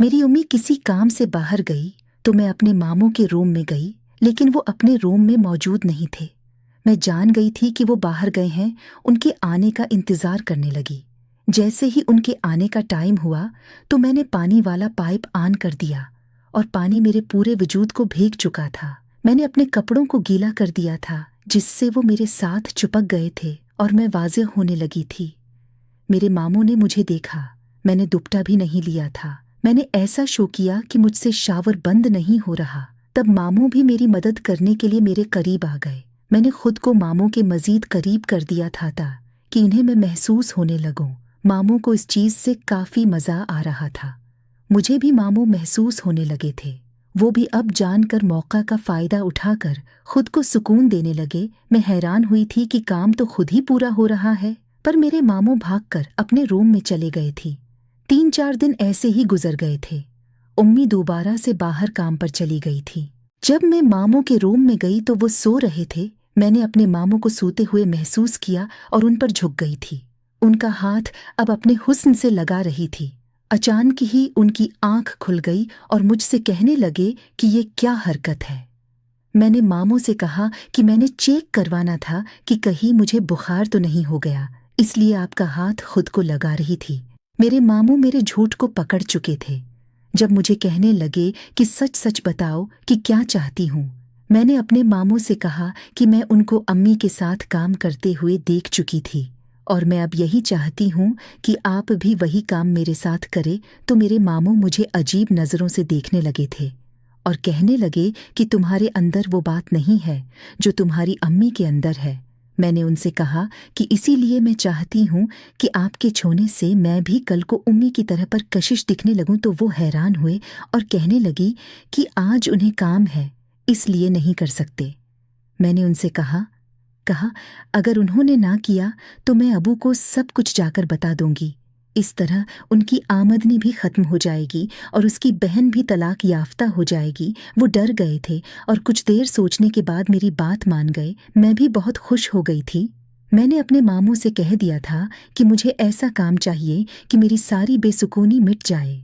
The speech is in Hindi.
मेरी अम्मी किसी काम से बाहर गई तो मैं अपने मामू के रूम में गई, लेकिन वो अपने रूम में मौजूद नहीं थे। मैं जान गई थी कि वो बाहर गए हैं, उनके आने का इंतज़ार करने लगी। जैसे ही उनके आने का टाइम हुआ तो मैंने पानी वाला पाइप ऑन कर दिया और पानी मेरे पूरे वजूद को भीग चुका था। मैंने अपने कपड़ों को गीला कर दिया था जिससे वो मेरे साथ चिपक गए थे और मैं वाज़ेह होने लगी थी। मेरे मामू ने मुझे देखा। मैंने दुपट्टा भी नहीं लिया था। मैंने ऐसा शो किया कि मुझसे शावर बंद नहीं हो रहा। तब मामू भी मेरी मदद करने के लिए मेरे करीब आ गए। मैंने खुद को मामू के मजीद करीब कर दिया था कि इन्हें मैं महसूस होने लगूं। मामू को इस चीज़ से काफ़ी मज़ा आ रहा था। मुझे भी मामू महसूस होने लगे थे। वो भी अब जानकर मौका का फ़ायदा उठाकर खुद को सुकून देने लगे। मैं हैरान हुई थी कि काम तो खुद ही पूरा हो रहा है, पर मेरे मामू भागकर अपने रूम में चले गए थे। 3-4 दिन ऐसे ही गुजर गए थे। उम्मी दोबारा से बाहर काम पर चली गई थी। जब मैं मामू के रूम में गई तो वो सो रहे थे। मैंने अपने मामू को सोते हुए महसूस किया और उन पर झुक गई थी। उनका हाथ अब अपने हुस्न से लगा रही थी। अचानक ही उनकी आंख खुल गई और मुझसे कहने लगे कि ये क्या हरकत है। मैंने मामू से कहा कि मैंने चेक करवाना था कि कहीं मुझे बुखार तो नहीं हो गया, इसलिए आपका हाथ खुद को लगा रही थी। मेरे मामू मेरे झूठ को पकड़ चुके थे। जब मुझे कहने लगे कि सच सच बताओ कि क्या चाहती हूँ, मैंने अपने मामू से कहा कि मैं उनको अम्मी के साथ काम करते हुए देख चुकी थी और मैं अब यही चाहती हूँ कि आप भी वही काम मेरे साथ करें। तो मेरे मामू मुझे अजीब नज़रों से देखने लगे थे और कहने लगे कि तुम्हारे अंदर वो बात नहीं है जो तुम्हारी अम्मी के अंदर है। मैंने उनसे कहा कि इसीलिए मैं चाहती हूँ कि आपके छूने से मैं भी कल को उम्मी की तरह पर कशिश दिखने लगूं। तो वो हैरान हुए और कहने लगी कि आज उन्हें काम है, इसलिए नहीं कर सकते। मैंने उनसे कहा अगर उन्होंने ना किया तो मैं अबू को सब कुछ जाकर बता दूंगी। इस तरह उनकी आमदनी भी ख़त्म हो जाएगी और उसकी बहन भी तलाक याफ्ता हो जाएगी। वो डर गए थे और कुछ देर सोचने के बाद मेरी बात मान गए। मैं भी बहुत खुश हो गई थी। मैंने अपने मामू से कह दिया था कि मुझे ऐसा काम चाहिए कि मेरी सारी बेसुकूनी मिट जाए।